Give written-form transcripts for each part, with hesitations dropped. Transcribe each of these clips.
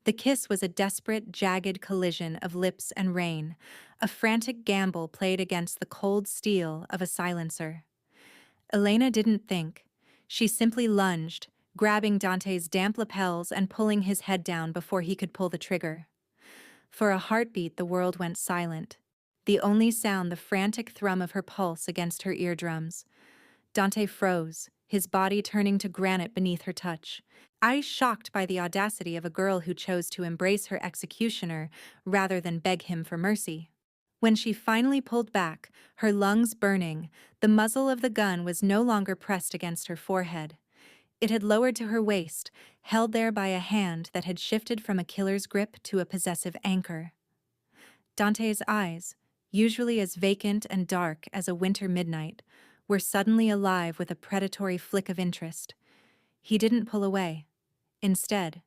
The kiss was a desperate, jagged collision of lips and rain, a frantic gamble played against the cold steel of a silencer. Elena didn't think. She simply lunged, grabbing Dante's damp lapels and pulling his head down before he could pull the trigger. For a heartbeat, the world went silent. The only sound the frantic thrum of her pulse against her eardrums. Dante froze, his body turning to granite beneath her touch, eyes shocked by the audacity of a girl who chose to embrace her executioner rather than beg him for mercy. When she finally pulled back, her lungs burning, the muzzle of the gun was no longer pressed against her forehead. It had lowered to her waist, held there by a hand that had shifted from a killer's grip to a possessive anchor. Dante's eyes, usually as vacant and dark as a winter midnight, were suddenly alive with a predatory flick of interest. He didn't pull away. Instead,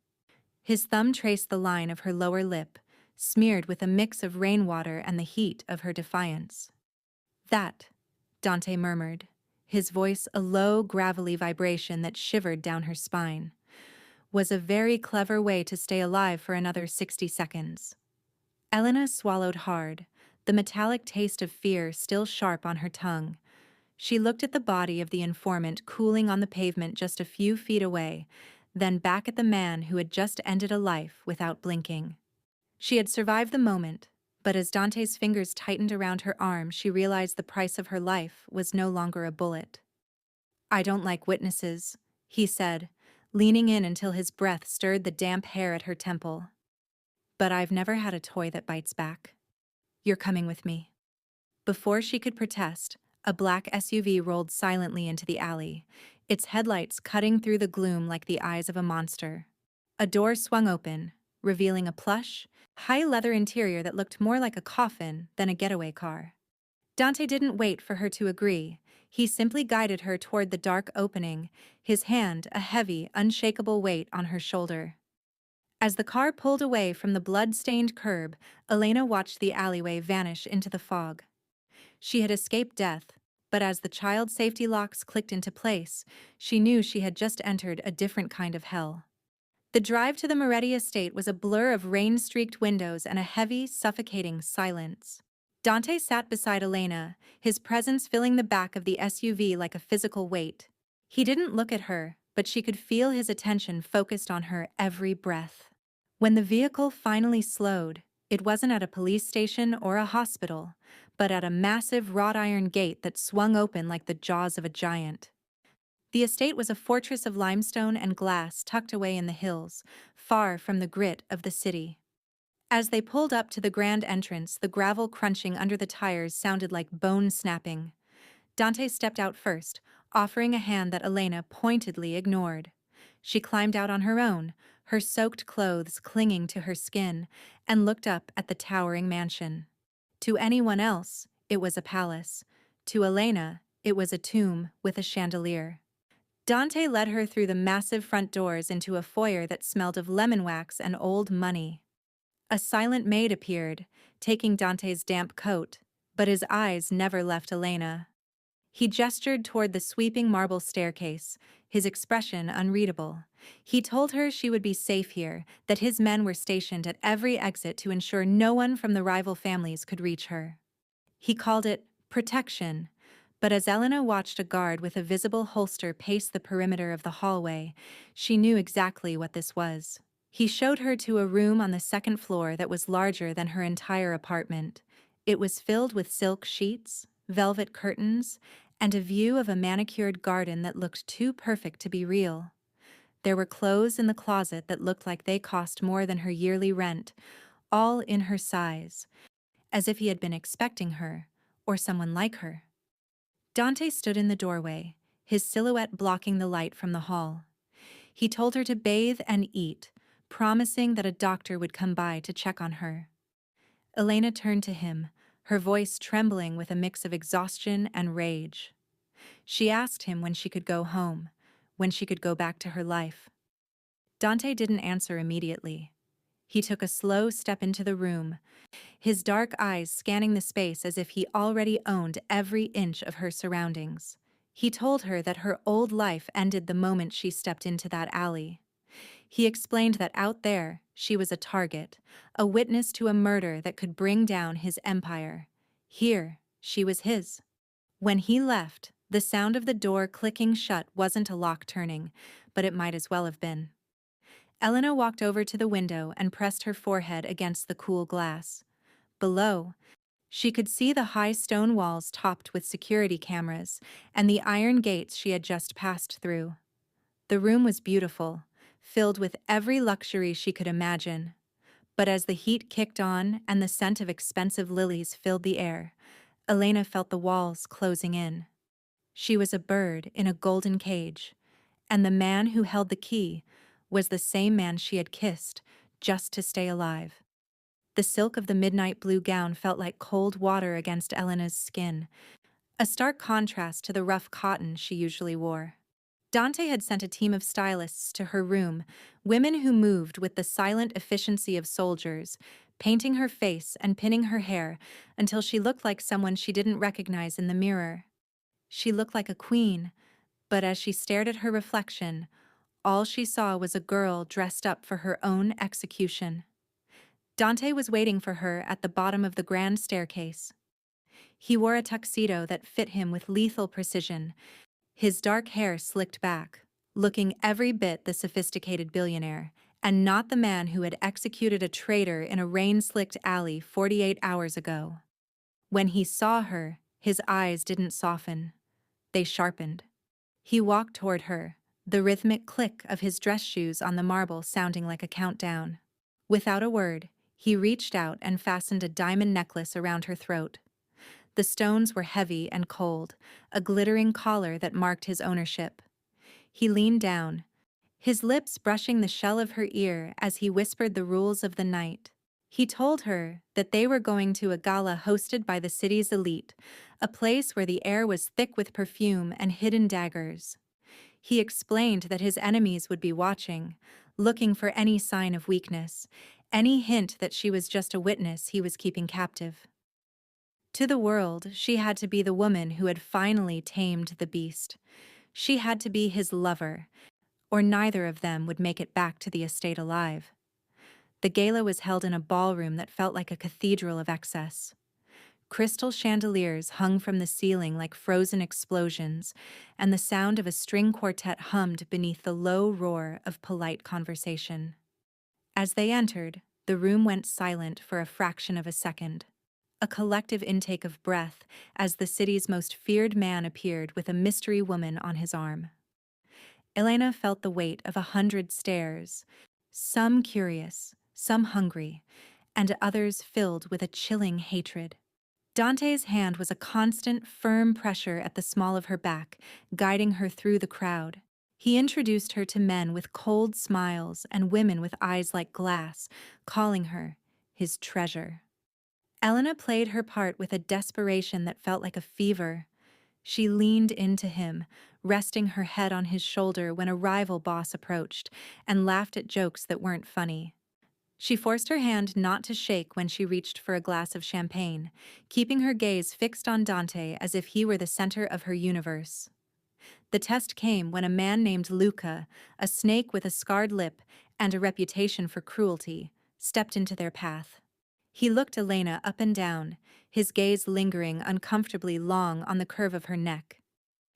his thumb traced the line of her lower lip, smeared with a mix of rainwater and the heat of her defiance. "That," Dante murmured, his voice a low, gravelly vibration that shivered down her spine, "was a very clever way to stay alive for another 60 seconds. Elena swallowed hard, the metallic taste of fear still sharp on her tongue. She looked at the body of the informant cooling on the pavement just a few feet away, then back at the man who had just ended a life without blinking. She had survived the moment, but as Dante's fingers tightened around her arm, she realized the price of her life was no longer a bullet. "I don't like witnesses," he said, leaning in until his breath stirred the damp hair at her temple. "But I've never had a toy that bites back. You're coming with me." Before she could protest, a black SUV rolled silently into the alley, its headlights cutting through the gloom like the eyes of a monster. A door swung open, revealing a plush, high-leather interior that looked more like a coffin than a getaway car. Dante didn't wait for her to agree. He simply guided her toward the dark opening, his hand a heavy, unshakable weight on her shoulder. As the car pulled away from the blood-stained curb, Elena watched the alleyway vanish into the fog. She had escaped death, but as the child safety locks clicked into place, she knew she had just entered a different kind of hell. The drive to the Moretti estate was a blur of rain-streaked windows and a heavy, suffocating silence. Dante sat beside Elena, his presence filling the back of the SUV like a physical weight. He didn't look at her, but she could feel his attention focused on her every breath. When the vehicle finally slowed, it wasn't at a police station or a hospital, but at a massive wrought iron gate that swung open like the jaws of a giant. The estate was a fortress of limestone and glass tucked away in the hills, far from the grit of the city. As they pulled up to the grand entrance, the gravel crunching under the tires sounded like bone snapping. Dante stepped out first, offering a hand that Elena pointedly ignored. She climbed out on her own, her soaked clothes clinging to her skin, and looked up at the towering mansion. To anyone else, it was a palace. To Elena, it was a tomb with a chandelier. Dante led her through the massive front doors into a foyer that smelled of lemon wax and old money. A silent maid appeared, taking Dante's damp coat, but his eyes never left Elena. He gestured toward the sweeping marble staircase, his expression unreadable. He told her she would be safe here, that his men were stationed at every exit to ensure no one from the rival families could reach her. He called it protection, but as Elena watched a guard with a visible holster pace the perimeter of the hallway, she knew exactly what this was. He showed her to a room on the second floor that was larger than her entire apartment. It was filled with silk sheets, velvet curtains, and a view of a manicured garden that looked too perfect to be real. There were clothes in the closet that looked like they cost more than her yearly rent, all in her size, as if he had been expecting her, or someone like her. Dante stood in the doorway, his silhouette blocking the light from the hall. He told her to bathe and eat, promising that a doctor would come by to check on her. Elena turned to him, her voice trembling with a mix of exhaustion and rage. She asked him when she could go home, when she could go back to her life. Dante didn't answer immediately. He took a slow step into the room, his dark eyes scanning the space as if he already owned every inch of her surroundings. He told her that her old life ended the moment she stepped into that alley. He explained that out there, she was a target, a witness to a murder that could bring down his empire. Here, she was his. When he left, the sound of the door clicking shut wasn't a lock turning, but it might as well have been. Elena walked over to the window and pressed her forehead against the cool glass. Below, she could see the high stone walls topped with security cameras and the iron gates she had just passed through. The room was beautiful, filled with every luxury she could imagine. But as the heat kicked on and the scent of expensive lilies filled the air, Elena felt the walls closing in. She was a bird in a golden cage, and the man who held the key was the same man she had kissed just to stay alive. The silk of the midnight blue gown felt like cold water against Elena's skin, a stark contrast to the rough cotton she usually wore. Dante had sent a team of stylists to her room, women who moved with the silent efficiency of soldiers, painting her face and pinning her hair until she looked like someone she didn't recognize in the mirror. She looked like a queen, but as she stared at her reflection, all she saw was a girl dressed up for her own execution. Dante was waiting for her at the bottom of the grand staircase. He wore a tuxedo that fit him with lethal precision, his dark hair slicked back, looking every bit the sophisticated billionaire, and not the man who had executed a traitor in a rain-slicked alley 48 hours ago. When he saw her, his eyes didn't soften. They sharpened. He walked toward her, the rhythmic click of his dress shoes on the marble sounding like a countdown. Without a word, he reached out and fastened a diamond necklace around her throat. The stones were heavy and cold, a glittering collar that marked his ownership. He leaned down, his lips brushing the shell of her ear as he whispered the rules of the night. He told her that they were going to a gala hosted by the city's elite, a place where the air was thick with perfume and hidden daggers. He explained that his enemies would be watching, looking for any sign of weakness, any hint that she was just a witness he was keeping captive. To the world, she had to be the woman who had finally tamed the beast. She had to be his lover, or neither of them would make it back to the estate alive. The gala was held in a ballroom that felt like a cathedral of excess. Crystal chandeliers hung from the ceiling like frozen explosions, and the sound of a string quartet hummed beneath the low roar of polite conversation. As they entered, the room went silent for a fraction of a second. A collective intake of breath as the city's most feared man appeared with a mystery woman on his arm. Elena felt the weight of 100 stares, some curious, some hungry, and others filled with a chilling hatred. Dante's hand was a constant, firm pressure at the small of her back, guiding her through the crowd. He introduced her to men with cold smiles and women with eyes like glass, calling her his treasure. Elena played her part with a desperation that felt like a fever. She leaned into him, resting her head on his shoulder when a rival boss approached, and laughed at jokes that weren't funny. She forced her hand not to shake when she reached for a glass of champagne, keeping her gaze fixed on Dante as if he were the center of her universe. The test came when a man named Luca, a snake with a scarred lip and a reputation for cruelty, stepped into their path. He looked Elena up and down, his gaze lingering uncomfortably long on the curve of her neck.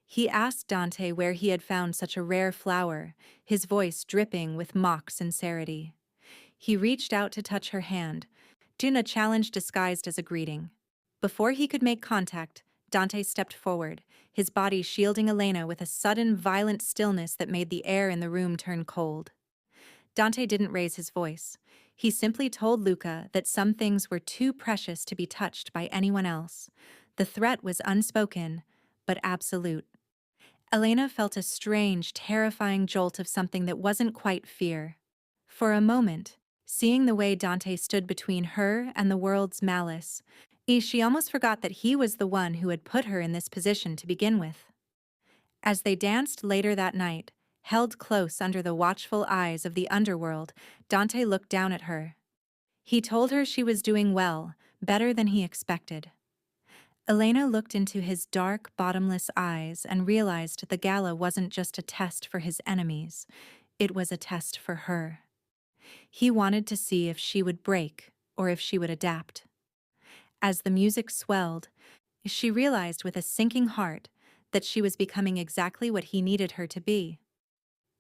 He asked Dante where he had found such a rare flower, his voice dripping with mock sincerity. He reached out to touch her hand, doing a challenge disguised as a greeting. Before he could make contact, Dante stepped forward, his body shielding Elena with a sudden, violent stillness that made the air in the room turn cold. Dante didn't raise his voice. He simply told Luca that some things were too precious to be touched by anyone else. The threat was unspoken, but absolute. Elena felt a strange, terrifying jolt of something that wasn't quite fear. For a moment, seeing the way Dante stood between her and the world's malice, she almost forgot that he was the one who had put her in this position to begin with. As they danced later that night, held close under the watchful eyes of the underworld, Dante looked down at her. He told her she was doing well, better than he expected. Elena looked into his dark, bottomless eyes and realized the gala wasn't just a test for his enemies, it was a test for her. He wanted to see if she would break or if she would adapt. As the music swelled, she realized with a sinking heart that she was becoming exactly what he needed her to be.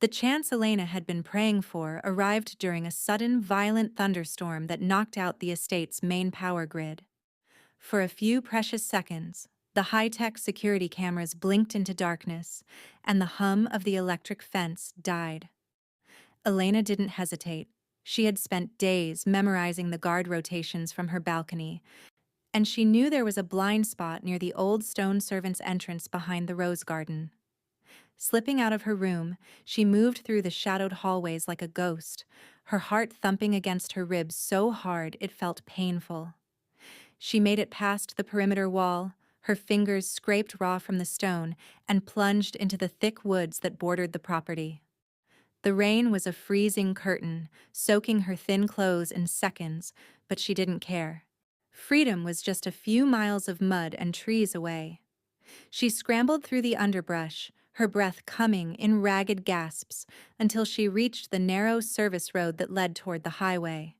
The chance Elena had been praying for arrived during a sudden violent thunderstorm that knocked out the estate's main power grid. For a few precious seconds, the high-tech security cameras blinked into darkness, and the hum of the electric fence died. Elena didn't hesitate. She had spent days memorizing the guard rotations from her balcony, and she knew there was a blind spot near the old stone servants' entrance behind the rose garden. Slipping out of her room, she moved through the shadowed hallways like a ghost, her heart thumping against her ribs so hard it felt painful. She made it past the perimeter wall, her fingers scraped raw from the stone, and plunged into the thick woods that bordered the property. The rain was a freezing curtain, soaking her thin clothes in seconds, but she didn't care. Freedom was just a few miles of mud and trees away. She scrambled through the underbrush, her breath coming in ragged gasps, until she reached the narrow service road that led toward the highway.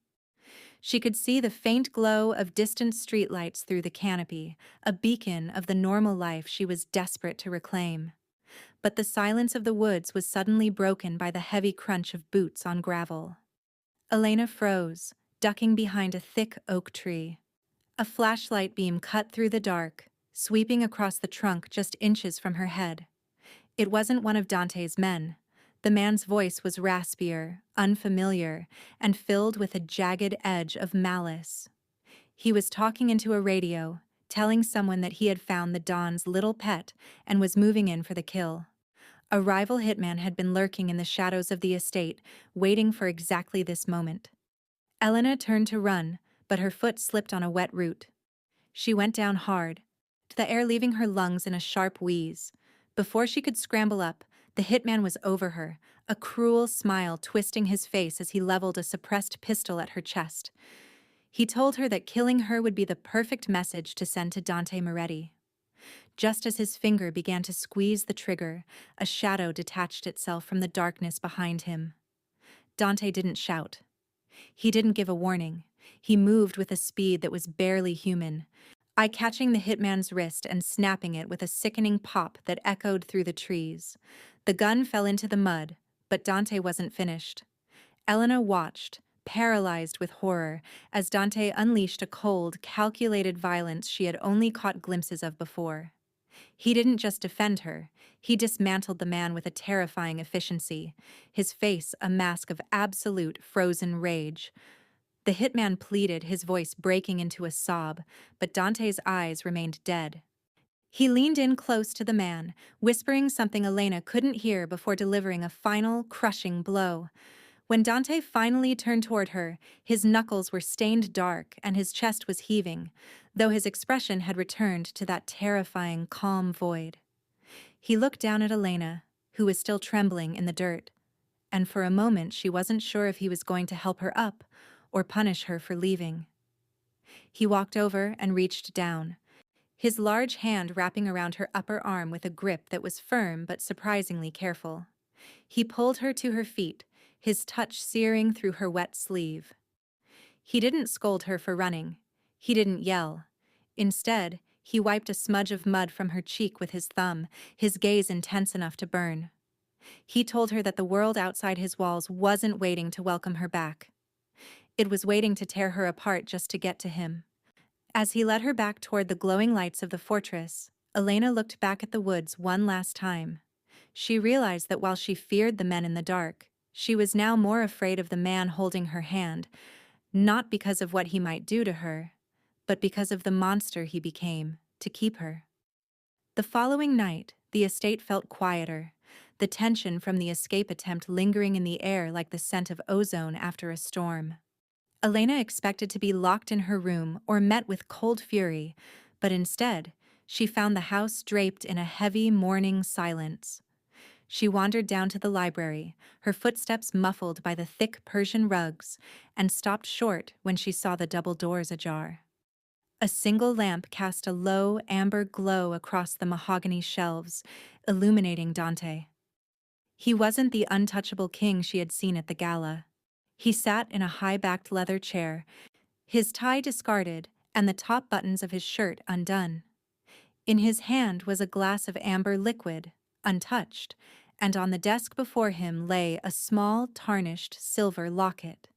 She could see the faint glow of distant streetlights through the canopy, a beacon of the normal life she was desperate to reclaim. But the silence of the woods was suddenly broken by the heavy crunch of boots on gravel. Elena froze, ducking behind a thick oak tree. A flashlight beam cut through the dark, sweeping across the trunk just inches from her head. It wasn't one of Dante's men. The man's voice was raspier, unfamiliar, and filled with a jagged edge of malice. He was talking into a radio, telling someone that he had found the Don's little pet and was moving in for the kill. A rival hitman had been lurking in the shadows of the estate, waiting for exactly this moment. Elena turned to run, but her foot slipped on a wet root. She went down hard, the air leaving her lungs in a sharp wheeze. Before she could scramble up, the hitman was over her, a cruel smile twisting his face as he leveled a suppressed pistol at her chest. He told her that killing her would be the perfect message to send to Dante Moretti. Just as his finger began to squeeze the trigger, a shadow detached itself from the darkness behind him. Dante didn't shout. He didn't give a warning. He moved with a speed that was barely human, catching the hitman's wrist and snapping it with a sickening pop that echoed through the trees. The gun fell into the mud, but Dante wasn't finished. Elena watched, paralyzed with horror, as Dante unleashed a cold, calculated violence she had only caught glimpses of before. He didn't just defend her, he dismantled the man with a terrifying efficiency, his face a mask of absolute frozen rage. The hitman pleaded, his voice breaking into a sob, but Dante's eyes remained dead. He leaned in close to the man, whispering something Elena couldn't hear before delivering a final, crushing blow. When Dante finally turned toward her, his knuckles were stained dark and his chest was heaving, though his expression had returned to that terrifying, calm void. He looked down at Elena, who was still trembling in the dirt, and for a moment she wasn't sure if he was going to help her up or punish her for leaving. He walked over and reached down, his large hand wrapping around her upper arm with a grip that was firm but surprisingly careful. He pulled her to her feet, his touch searing through her wet sleeve. He didn't scold her for running. He didn't yell. Instead, he wiped a smudge of mud from her cheek with his thumb, his gaze intense enough to burn. He told her that the world outside his walls wasn't waiting to welcome her back. It was waiting to tear her apart just to get to him. As he led her back toward the glowing lights of the fortress, Elena looked back at the woods one last time. She realized that while she feared the men in the dark, she was now more afraid of the man holding her hand, not because of what he might do to her, but because of the monster he became to keep her. The following night, the estate felt quieter, the tension from the escape attempt lingering in the air like the scent of ozone after a storm. Elena expected to be locked in her room or met with cold fury, but instead, she found the house draped in a heavy morning silence. She wandered down to the library, her footsteps muffled by the thick Persian rugs, and stopped short when she saw the double doors ajar. A single lamp cast a low, amber glow across the mahogany shelves, illuminating Dante. He wasn't the untouchable king she had seen at the gala. He sat in a high-backed leather chair, his tie discarded and the top buttons of his shirt undone. In his hand was a glass of amber liquid, untouched, and on the desk before him lay a small, tarnished silver locket.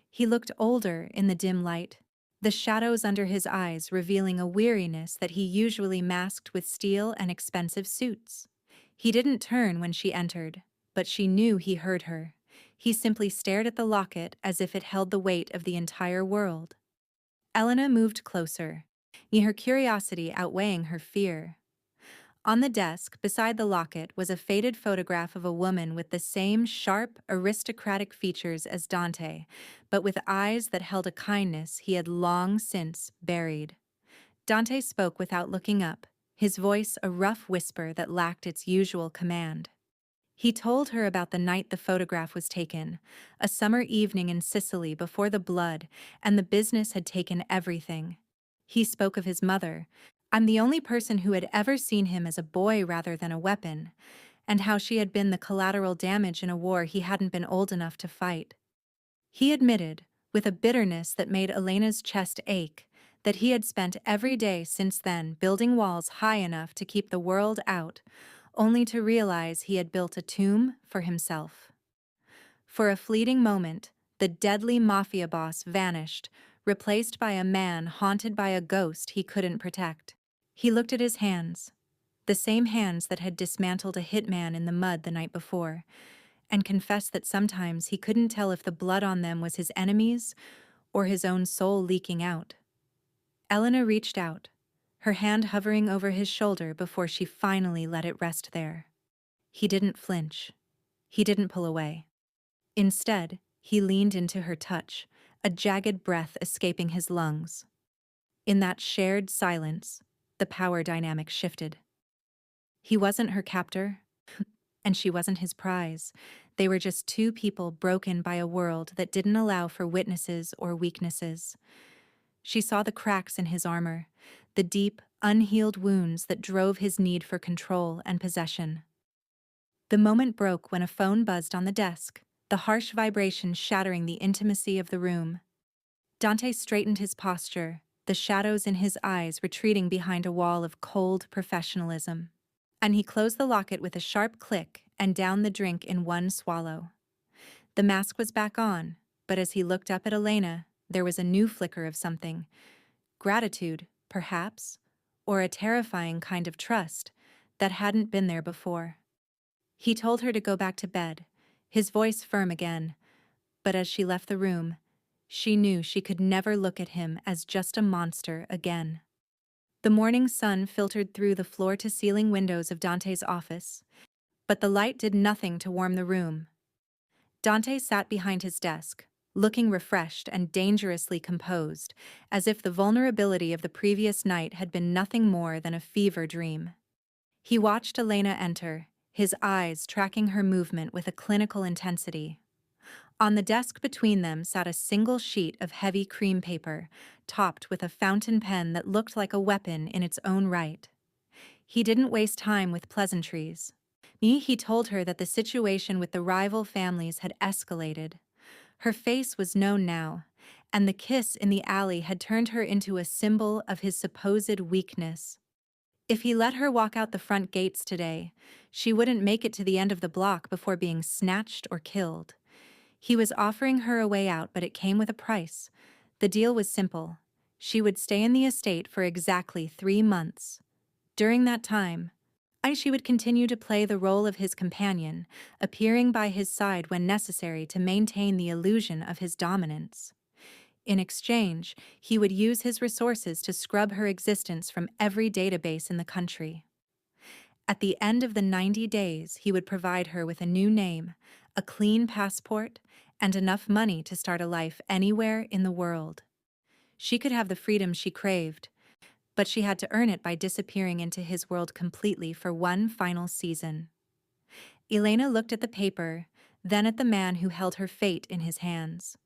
He looked older in the dim light, the shadows under his eyes revealing a weariness that he usually masked with steel and expensive suits. He didn't turn when she entered, but she knew he heard her. He simply stared at the locket as if it held the weight of the entire world. Elena moved closer, her curiosity outweighing her fear. On the desk, beside the locket, was a faded photograph of a woman with the same sharp, aristocratic features as Dante, but with eyes that held a kindness he had long since buried. Dante spoke without looking up, his voice a rough whisper that lacked its usual command. He told her about the night the photograph was taken, a summer evening in Sicily before the blood, and the business had taken everything. He spoke of his mother. I'm the only person who had ever seen him as a boy rather than a weapon, and how she had been the collateral damage in a war he hadn't been old enough to fight. He admitted, with a bitterness that made Elena's chest ache, that he had spent every day since then building walls high enough to keep the world out, only to realize he had built a tomb for himself. For a fleeting moment, the deadly Mafia boss vanished, replaced by a man haunted by a ghost he couldn't protect. He looked at his hands, the same hands that had dismantled a hitman in the mud the night before, and confessed that sometimes he couldn't tell if the blood on them was his enemy's or his own soul leaking out. Elena reached out, her hand hovering over his shoulder before she finally let it rest there. He didn't flinch. He didn't pull away. Instead, he leaned into her touch, a jagged breath escaping his lungs. In that shared silence, the power dynamic shifted. He wasn't her captor, and she wasn't his prize. They were just two people broken by a world that didn't allow for witnesses or weaknesses. She saw the cracks in his armor, the deep, unhealed wounds that drove his need for control and possession. The moment broke when a phone buzzed on the desk, the harsh vibration shattering the intimacy of the room. Dante straightened his posture, the shadows in his eyes retreating behind a wall of cold professionalism. And he closed the locket with a sharp click and downed the drink in one swallow. The mask was back on, but as he looked up at Elena, there was a new flicker of something. Gratitude, perhaps, or a terrifying kind of trust that hadn't been there before. He told her to go back to bed, his voice firm again, but as she left the room, she knew she could never look at him as just a monster again. The morning sun filtered through the floor-to-ceiling windows of Dante's office, but the light did nothing to warm the room. Dante sat behind his desk, looking refreshed and dangerously composed, as if the vulnerability of the previous night had been nothing more than a fever dream. He watched Elena enter, his eyes tracking her movement with a clinical intensity. On the desk between them sat a single sheet of heavy cream paper, topped with a fountain pen that looked like a weapon in its own right. He didn't waste time with pleasantries. He told her that the situation with the rival families had escalated. Her face was known now, and the kiss in the alley had turned her into a symbol of his supposed weakness. If he let her walk out the front gates today, she wouldn't make it to the end of the block before being snatched or killed. He was offering her a way out, but it came with a price. The deal was simple. She would stay in the estate for exactly 3 months. During that time, she would continue to play the role of his companion, appearing by his side when necessary to maintain the illusion of his dominance. In exchange, he would use his resources to scrub her existence from every database in the country. At the end of the 90 days, he would provide her with a new name, a clean passport, and enough money to start a life anywhere in the world. She could have the freedom she craved, but she had to earn it by disappearing into his world completely for one final season. Elena looked at the paper, then at the man who held her fate in his hands.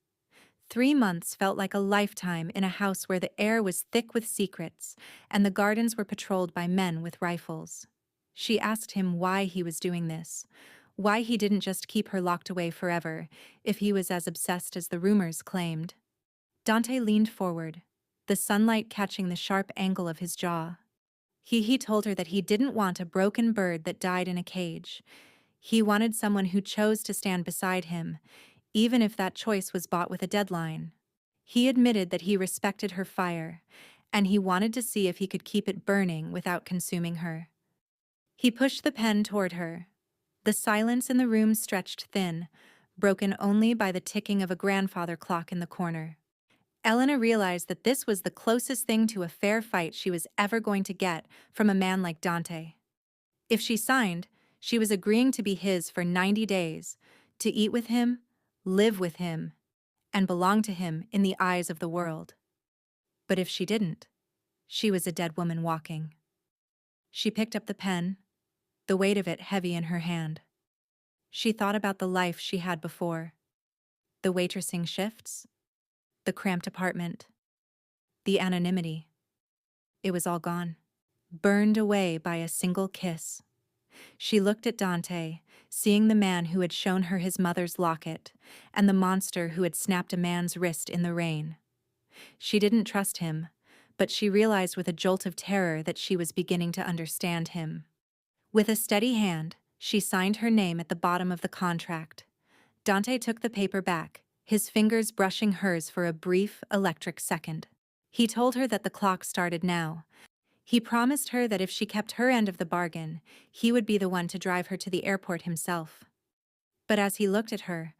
3 months felt like a lifetime in a house where the air was thick with secrets and the gardens were patrolled by men with rifles. She asked him why he was doing this, Why he didn't just keep her locked away forever, if he was as obsessed as the rumors claimed. Dante leaned forward, the sunlight catching the sharp angle of his jaw. He told her that he didn't want a broken bird that died in a cage. He wanted someone who chose to stand beside him, even if that choice was bought with a deadline. He admitted that he respected her fire, and he wanted to see if he could keep it burning without consuming her. He pushed the pen toward her. The silence in the room stretched thin, broken only by the ticking of a grandfather clock in the corner. Elena realized that this was the closest thing to a fair fight she was ever going to get from a man like Dante. If she signed, she was agreeing to be his for 90 days, to eat with him, live with him, and belong to him in the eyes of the world. But if she didn't, she was a dead woman walking. She picked up the pen, the weight of it heavy in her hand. She thought about the life she had before. The waitressing shifts, the cramped apartment, the anonymity. It was all gone, burned away by a single kiss. She looked at Dante, seeing the man who had shown her his mother's locket, and the monster who had snapped a man's wrist in the rain. She didn't trust him, but she realized with a jolt of terror that she was beginning to understand him. With a steady hand, she signed her name at the bottom of the contract. Dante took the paper back, his fingers brushing hers for a brief, electric second. He told her that the clock started now. He promised her that if she kept her end of the bargain, he would be the one to drive her to the airport himself. But as he looked at her,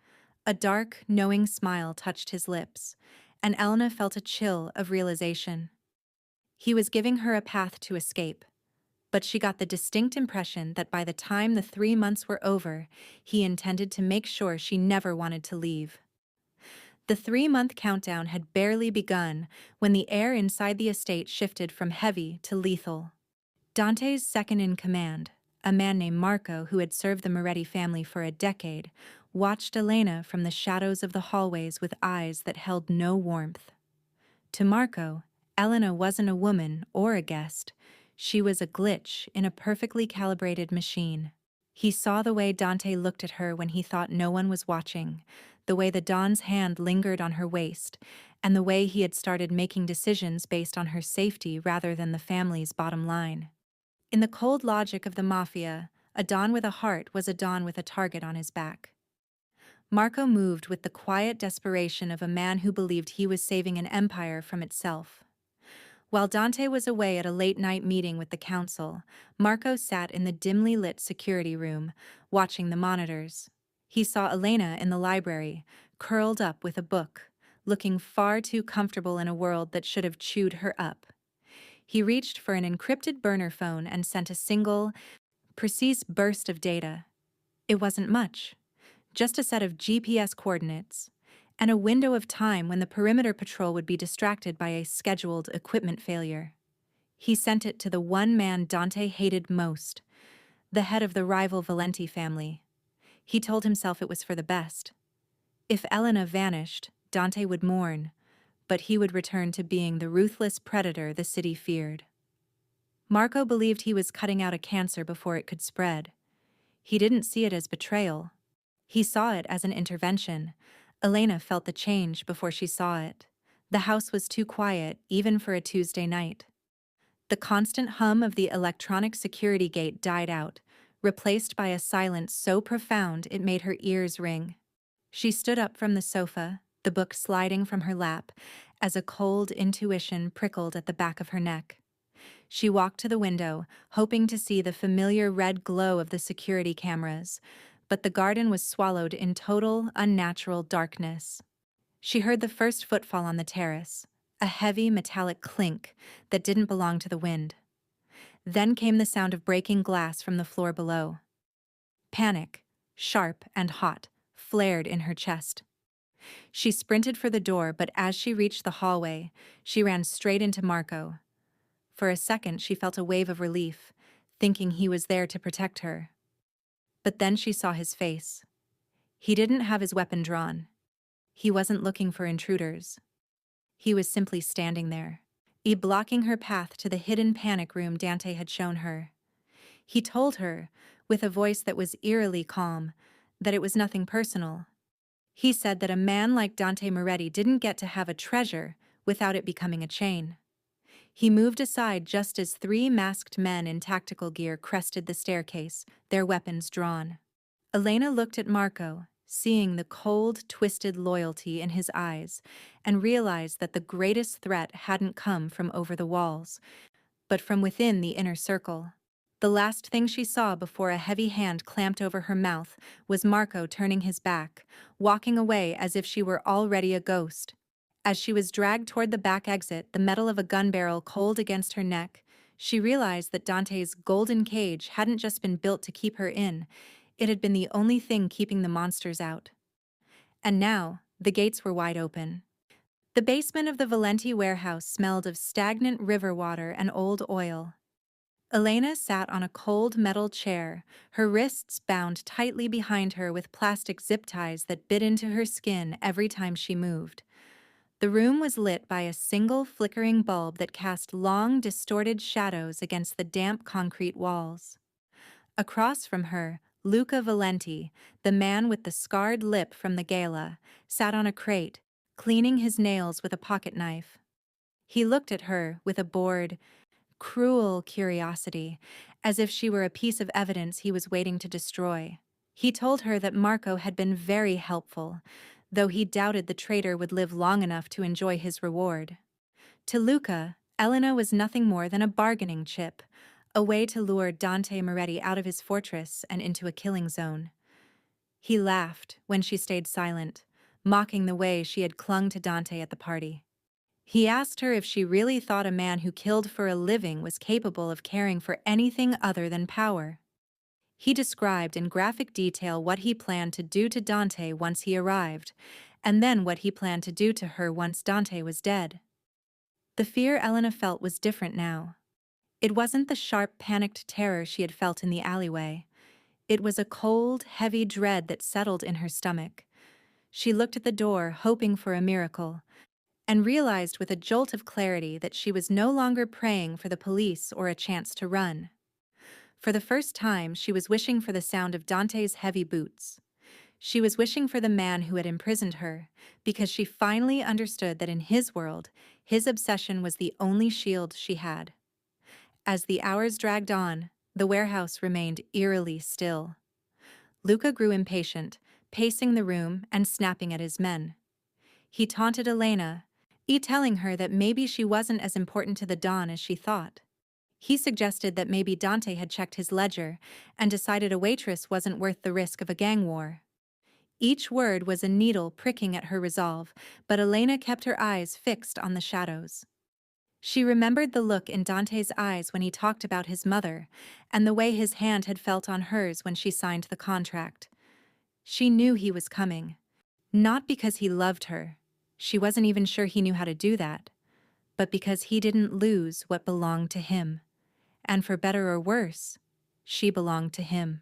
a dark, knowing smile touched his lips, and Elena felt a chill of realization. He was giving her a path to escape, but she got the distinct impression that by the time the 3 months were over, he intended to make sure she never wanted to leave. The 3-month countdown had barely begun when the air inside the estate shifted from heavy to lethal. Dante's second-in-command, a man named Marco who had served the Moretti family for a decade, watched Elena from the shadows of the hallways with eyes that held no warmth. To Marco, Elena wasn't a woman or a guest. She was a glitch in a perfectly calibrated machine. He saw the way Dante looked at her when he thought no one was watching, the way the Don's hand lingered on her waist, and the way he had started making decisions based on her safety rather than the family's bottom line. In the cold logic of the Mafia, a Don with a heart was a Don with a target on his back. Marco moved with the quiet desperation of a man who believed he was saving an empire from itself. While Dante was away at a late-night meeting with the council, Marco sat in the dimly lit security room, watching the monitors. He saw Elena in the library, curled up with a book, looking far too comfortable in a world that should have chewed her up. He reached for an encrypted burner phone and sent a single, precise burst of data. It wasn't much, just a set of GPS coordinates, and a window of time when the perimeter patrol would be distracted by a scheduled equipment failure. He sent it to the one man Dante hated most, the head of the rival Valenti family. He told himself it was for the best. If Elena vanished, Dante would mourn, but he would return to being the ruthless predator the city feared. Marco believed he was cutting out a cancer before it could spread. He didn't see it as betrayal. He saw it as an intervention. Elena felt the change before she saw it. The house was too quiet, even for a Tuesday night. The constant hum of the electronic security gate died out, replaced by a silence so profound it made her ears ring. She stood up from the sofa, the book sliding from her lap, as a cold intuition prickled at the back of her neck. She walked to the window, hoping to see the familiar red glow of the security cameras, but the garden was swallowed in total, unnatural darkness. She heard the first footfall on the terrace, a heavy metallic clink that didn't belong to the wind. Then came the sound of breaking glass from the floor below. Panic, sharp and hot, flared in her chest. She sprinted for the door, but as she reached the hallway, she ran straight into Marco. For a second, she felt a wave of relief, thinking he was there to protect her. But then she saw his face. He didn't have his weapon drawn. He wasn't looking for intruders. He was simply standing there, blocking her path to the hidden panic room Dante had shown her. He told her, with a voice that was eerily calm, that it was nothing personal. He said that a man like Dante Moretti didn't get to have a treasure without it becoming a chain. He moved aside just as three masked men in tactical gear crested the staircase, their weapons drawn. Elena looked at Marco, seeing the cold, twisted loyalty in his eyes, and realized that the greatest threat hadn't come from over the walls, but from within the inner circle. The last thing she saw before a heavy hand clamped over her mouth was Marco turning his back, walking away as if she were already a ghost. As she was dragged toward the back exit, the metal of a gun barrel cold against her neck, she realized that Dante's golden cage hadn't just been built to keep her in, it had been the only thing keeping the monsters out. And now, the gates were wide open. The basement of the Valenti warehouse smelled of stagnant river water and old oil. Elena sat on a cold metal chair, her wrists bound tightly behind her with plastic zip ties that bit into her skin every time she moved. The room was lit by a single flickering bulb that cast long, distorted shadows against the damp concrete walls. Across from her, Luca Valenti, the man with the scarred lip from the gala, sat on a crate, cleaning his nails with a pocket knife. He looked at her with a bored, cruel curiosity, as if she were a piece of evidence he was waiting to destroy. He told her that Marco had been very helpful, though he doubted the traitor would live long enough to enjoy his reward. To Luca, Elena was nothing more than a bargaining chip, a way to lure Dante Moretti out of his fortress and into a killing zone. He laughed when she stayed silent, mocking the way she had clung to Dante at the party. He asked her if she really thought a man who killed for a living was capable of caring for anything other than power. He described in graphic detail what he planned to do to Dante once he arrived, and then what he planned to do to her once Dante was dead. The fear Elena felt was different now. It wasn't the sharp, panicked terror she had felt in the alleyway. It was a cold, heavy dread that settled in her stomach. She looked at the door, hoping for a miracle, and realized with a jolt of clarity that she was no longer praying for the police or a chance to run. For the first time, she was wishing for the sound of Dante's heavy boots. She was wishing for the man who had imprisoned her, because she finally understood that in his world, his obsession was the only shield she had. As the hours dragged on, the warehouse remained eerily still. Luca grew impatient, pacing the room and snapping at his men. He taunted Elena, telling her that maybe she wasn't as important to the Don as she thought. He suggested that maybe Dante had checked his ledger and decided a waitress wasn't worth the risk of a gang war. Each word was a needle pricking at her resolve, but Elena kept her eyes fixed on the shadows. She remembered the look in Dante's eyes when he talked about his mother, and the way his hand had felt on hers when she signed the contract. She knew he was coming. Not because he loved her. She wasn't even sure he knew how to do that. But because he didn't lose what belonged to him. And for better or worse, she belonged to him.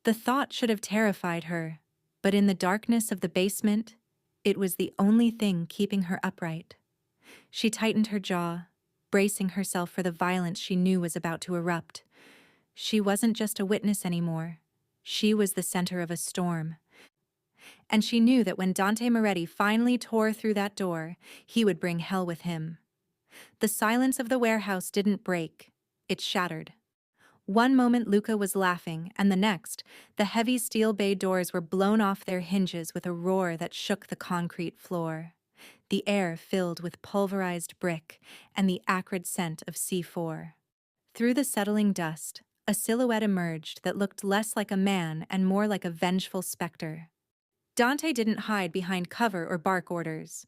The thought should have terrified her, but in the darkness of the basement, it was the only thing keeping her upright. She tightened her jaw, bracing herself for the violence she knew was about to erupt. She wasn't just a witness anymore. She was the center of a storm. And she knew that when Dante Moretti finally tore through that door, he would bring hell with him. The silence of the warehouse didn't break. It shattered. One moment Luca was laughing, and the next, the heavy steel bay doors were blown off their hinges with a roar that shook the concrete floor. The air filled with pulverized brick and the acrid scent of C4. Through the settling dust, a silhouette emerged that looked less like a man and more like a vengeful specter. Dante didn't hide behind cover or bark orders.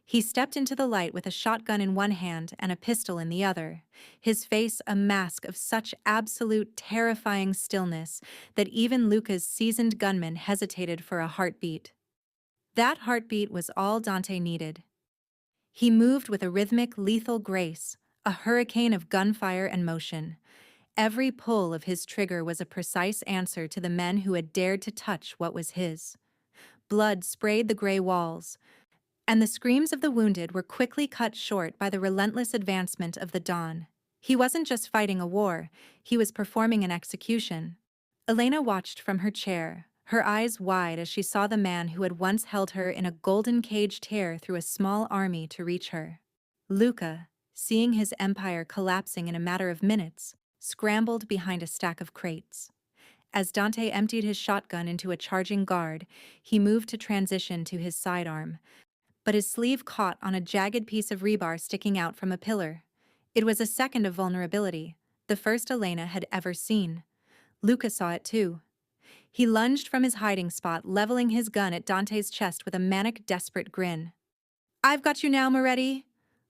He stepped into the light with a shotgun in one hand and a pistol in the other, his face a mask of such absolute, terrifying stillness that even Luca's seasoned gunman hesitated for a heartbeat. That heartbeat was all Dante needed. He moved with a rhythmic, lethal grace, a hurricane of gunfire and motion. Every pull of his trigger was a precise answer to the men who had dared to touch what was his. Blood sprayed the gray walls, and the screams of the wounded were quickly cut short by the relentless advancement of the dawn. He wasn't just fighting a war, he was performing an execution. Elena watched from her chair, her eyes wide as she saw the man who had once held her in a golden cage tear through a small army to reach her. Luca, seeing his empire collapsing in a matter of minutes, scrambled behind a stack of crates. As Dante emptied his shotgun into a charging guard, he moved to transition to his sidearm, but his sleeve caught on a jagged piece of rebar sticking out from a pillar. It was a second of vulnerability, the first Elena had ever seen. Luca saw it too. He lunged from his hiding spot, leveling his gun at Dante's chest with a manic, desperate grin. "I've got you now, Moretti!"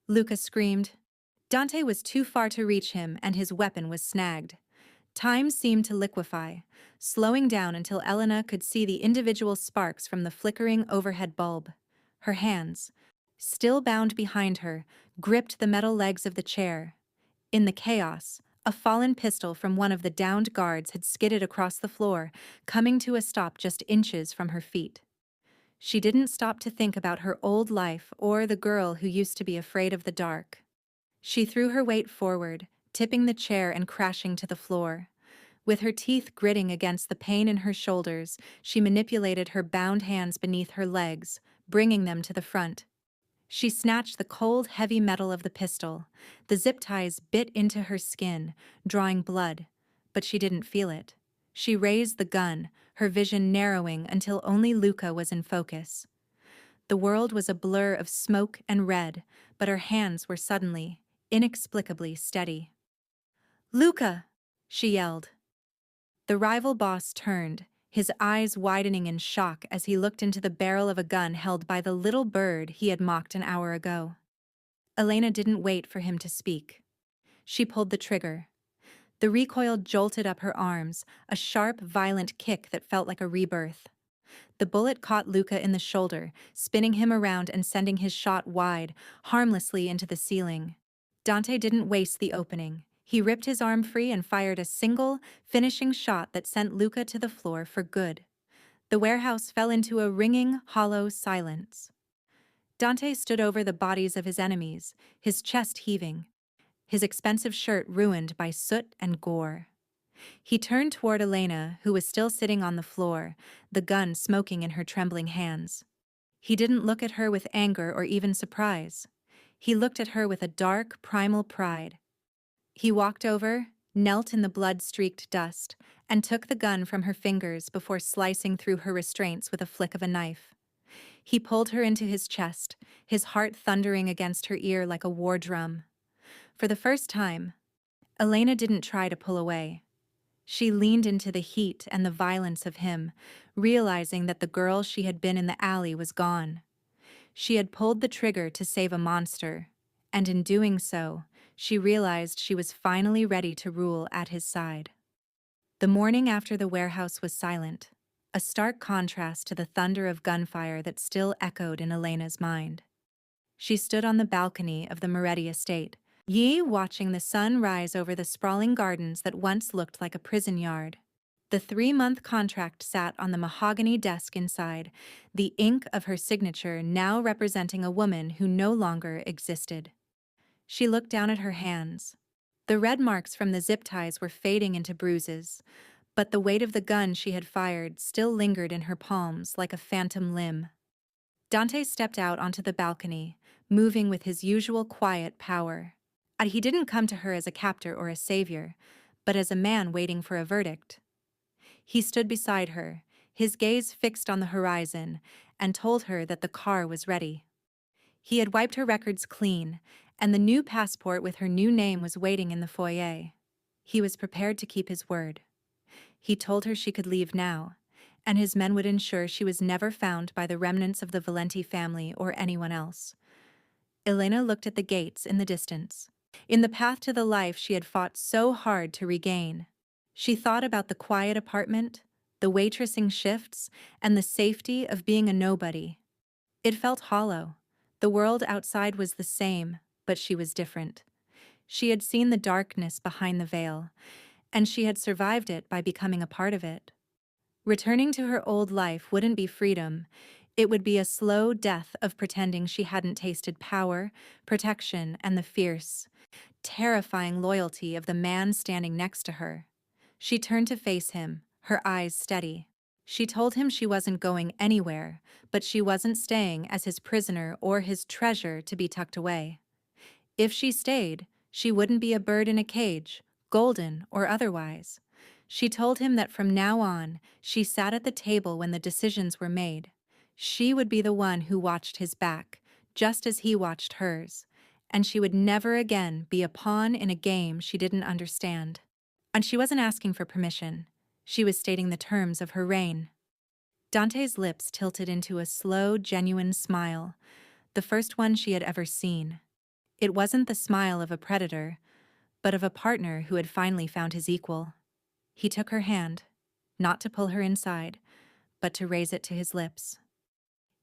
Luca screamed. Dante was too far to reach him, and his weapon was snagged. Time seemed to liquefy, slowing down until Elena could see the individual sparks from the flickering overhead bulb. Her hands, still bound behind her, gripped the metal legs of the chair. In the chaos, a fallen pistol from one of the downed guards had skidded across the floor, coming to a stop just inches from her feet. She didn't stop to think about her old life or the girl who used to be afraid of the dark. She threw her weight forward, tipping the chair and crashing to the floor. With her teeth gritting against the pain in her shoulders, she manipulated her bound hands beneath her legs, bringing them to the front. She snatched the cold, heavy metal of the pistol. The zip ties bit into her skin, drawing blood, but she didn't feel it. She raised the gun, her vision narrowing until only Luca was in focus. The world was a blur of smoke and red, but her hands were suddenly, inexplicably steady. "Luca!" she yelled. The rival boss turned, his eyes widening in shock as he looked into the barrel of a gun held by the little bird he had mocked an hour ago. Elena didn't wait for him to speak. She pulled the trigger. The recoil jolted up her arms, a sharp, violent kick that felt like a rebirth. The bullet caught Luca in the shoulder, spinning him around and sending his shot wide, harmlessly into the ceiling. Dante didn't waste the opening. He ripped his arm free and fired a single, finishing shot that sent Luca to the floor for good. The warehouse fell into a ringing, hollow silence. Dante stood over the bodies of his enemies, his chest heaving, his expensive shirt ruined by soot and gore. He turned toward Elena, who was still sitting on the floor, the gun smoking in her trembling hands. He didn't look at her with anger or even surprise. He looked at her with a dark, primal pride. He walked over, knelt in the blood-streaked dust, and took the gun from her fingers before slicing through her restraints with a flick of a knife. He pulled her into his chest, his heart thundering against her ear like a war drum. For the first time, Elena didn't try to pull away. She leaned into the heat and the violence of him, realizing that the girl she had been in the alley was gone. She had pulled the trigger to save a monster, and in doing so, she realized she was finally ready to rule at his side. The morning after the warehouse was silent, a stark contrast to the thunder of gunfire that still echoed in Elena's mind. She stood on the balcony of the Moretti estate, watching the sun rise over the sprawling gardens that once looked like a prison yard. The 3-month contract sat on the mahogany desk inside, the ink of her signature now representing a woman who no longer existed. She looked down at her hands. The red marks from the zip ties were fading into bruises, but the weight of the gun she had fired still lingered in her palms like a phantom limb. Dante stepped out onto the balcony, moving with his usual quiet power. He didn't come to her as a captor or a savior, but as a man waiting for a verdict. He stood beside her, his gaze fixed on the horizon, and told her that the car was ready. He had wiped her records clean, and the new passport with her new name was waiting in the foyer. He was prepared to keep his word. He told her she could leave now, and his men would ensure she was never found by the remnants of the Valenti family or anyone else. Elena looked at the gates in the distance, in the path to the life she had fought so hard to regain. She thought about the quiet apartment, the waitressing shifts, and the safety of being a nobody. It felt hollow. The world outside was the same, but she was different. She had seen the darkness behind the veil, and she had survived it by becoming a part of it. Returning to her old life wouldn't be freedom, It would be a slow death of pretending she hadn't tasted power, protection, and the fierce, terrifying loyalty of the man standing next to her. She turned to face him, her eyes steady. She told him she wasn't going anywhere, but she wasn't staying as his prisoner or his treasure to be tucked away. If she stayed, she wouldn't be a bird in a cage, golden or otherwise. She told him that from now on, she sat at the table when the decisions were made. She would be the one who watched his back, just as he watched hers, and she would never again be a pawn in a game she didn't understand. And she wasn't asking for permission. She was stating the terms of her reign. Dante's lips tilted into a slow, genuine smile, the first one she had ever seen. It wasn't the smile of a predator, but of a partner who had finally found his equal. He took her hand, not to pull her inside, but to raise it to his lips.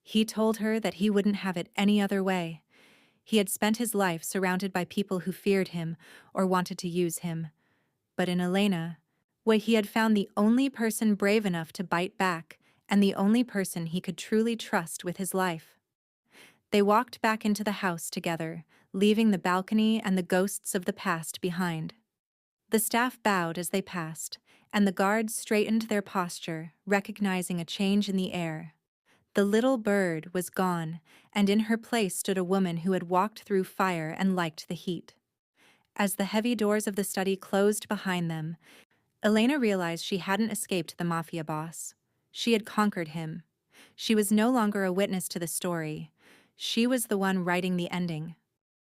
He told her that he wouldn't have it any other way. He had spent his life surrounded by people who feared him or wanted to use him. But in Elena, where he had found the only person brave enough to bite back and the only person he could truly trust with his life. They walked back into the house together, leaving the balcony and the ghosts of the past behind. The staff bowed as they passed, and the guards straightened their posture, recognizing a change in the air. The little bird was gone, and in her place stood a woman who had walked through fire and liked the heat. As the heavy doors of the study closed behind them, Elena realized she hadn't escaped the Mafia boss. She had conquered him. She was no longer a witness to the story. She was the one writing the ending.